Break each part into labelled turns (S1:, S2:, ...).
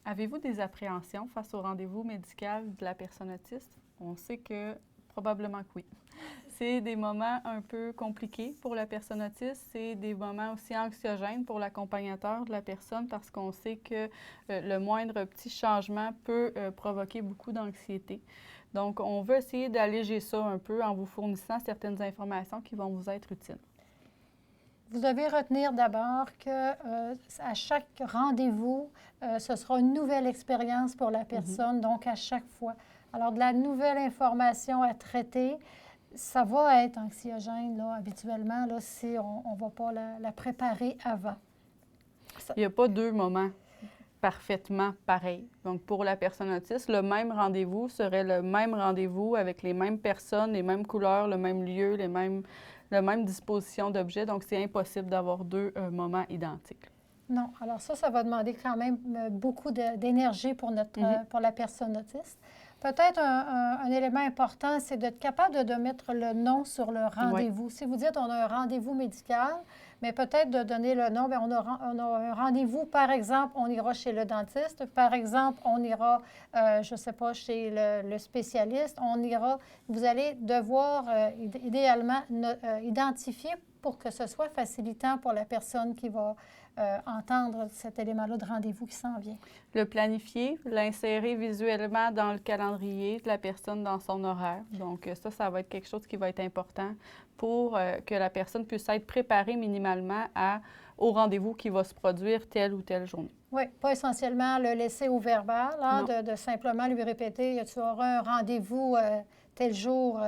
S1: Avez-vous des appréhensions face au rendez-vous médical de la personne autiste? On sait que probablement que oui. C'est des moments un peu compliqués pour la personne autiste. C'est des moments aussi anxiogènes pour l'accompagnateur de la personne parce qu'on sait que le moindre petit changement peut provoquer beaucoup d'anxiété. Donc, on veut essayer d'alléger ça un peu en vous fournissant certaines informations qui vont vous être utiles.
S2: Vous devez retenir d'abord que à chaque rendez-vous, ce sera une nouvelle expérience pour la personne, donc à chaque fois. Alors, de la nouvelle information à traiter, ça va être anxiogène, là, habituellement, là, si on ne va pas la préparer avant.
S1: Il n'y a pas deux moments parfaitement pareils. Donc, pour la personne autiste, le même rendez-vous serait le même rendez-vous avec les mêmes personnes, les mêmes couleurs, le même lieu, la même disposition d'objets. Donc, c'est impossible d'avoir deux moments identiques.
S2: Non. Alors ça va demander quand même beaucoup d'énergie pour la personne autiste. Peut-être un élément important, c'est d'être capable de mettre le nom sur le rendez-vous. Oui. Si vous dites on a un rendez-vous médical, mais peut-être de donner le nom, bien, on a un rendez-vous, par exemple, on ira chez le dentiste, par exemple, on ira, je ne sais pas, chez le spécialiste, on ira, vous allez devoir idéalement identifier pour que ce soit facilitant pour la personne qui va entendre cet élément-là de rendez-vous qui s'en vient.
S1: Le planifier, l'insérer visuellement dans le calendrier de la personne dans son horaire. Donc ça va être quelque chose qui va être important pour que la personne puisse être préparée minimalement au rendez-vous qui va se produire telle ou telle journée.
S2: Oui, pas essentiellement le laisser au verbal, hein, de simplement lui répéter « tu auras un rendez-vous tel jour,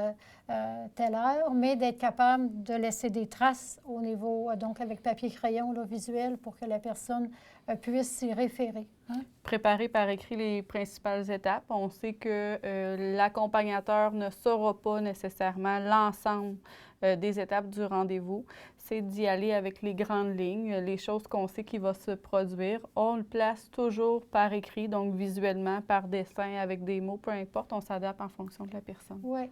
S2: telle heure », mais d'être capable de laisser des traces au niveau, donc avec papier-crayon visuel pour que la personne puisse s'y référer. Hein?
S1: Préparer par écrit les principales étapes. On sait que l'accompagnateur ne saura pas nécessairement l'ensemble des étapes du rendez-vous. C'est d'y aller avec les grandes lignes, les choses qu'on sait qui vont se produire. On le place toujours par écrit, donc visuellement, par dessin, avec des mots, peu importe, on s'adapte en fonction de la personne.
S2: Oui.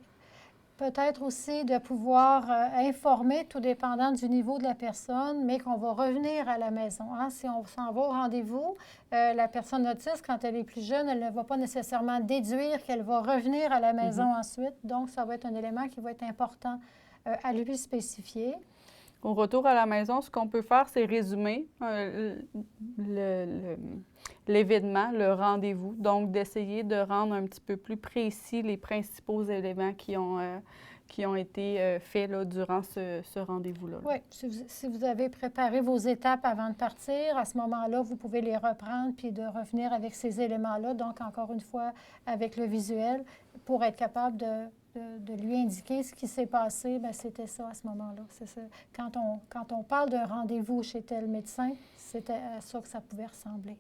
S2: Peut-être aussi de pouvoir informer, tout dépendant du niveau de la personne, mais qu'on va revenir à la maison. Hein? Si on s'en va au rendez-vous, la personne autiste, quand elle est plus jeune, elle ne va pas nécessairement déduire qu'elle va revenir à la maison ensuite. Donc, ça va être un élément qui va être important à lui spécifier.
S1: Au retour à la maison, ce qu'on peut faire, c'est résumer l'événement, le rendez-vous. Donc, d'essayer de rendre un petit peu plus précis les principaux éléments qui ont été faits là, durant ce rendez-vous-là.
S2: Oui, si vous avez préparé vos étapes avant de partir, à ce moment-là, vous pouvez les reprendre puis de revenir avec ces éléments-là. Donc, encore une fois, avec le visuel, pour être capable de lui indiquer ce qui s'est passé, bien, c'était ça à ce moment-là. C'est ça. Quand on parle d'un rendez-vous chez tel médecin, c'était à ça que ça pouvait ressembler.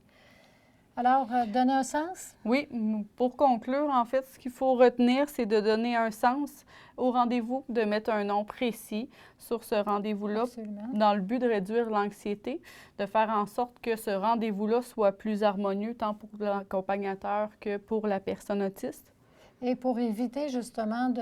S2: Alors, donner un sens?
S1: Oui, pour conclure, en fait, ce qu'il faut retenir, c'est de donner un sens au rendez-vous, de mettre un nom précis sur ce rendez-vous-là dans le but de réduire l'anxiété, de faire en sorte que ce rendez-vous-là soit plus harmonieux tant pour l'accompagnateur que pour la personne autiste.
S2: Et pour éviter justement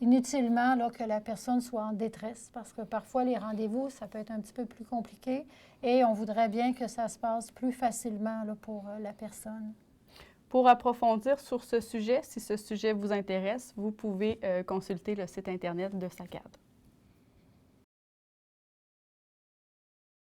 S2: inutilement là, que la personne soit en détresse, parce que parfois les rendez-vous, ça peut être un petit peu plus compliqué et on voudrait bien que ça se passe plus facilement là, pour la personne.
S1: Pour approfondir sur ce sujet, si ce sujet vous intéresse, vous pouvez consulter le site Internet de SACAD.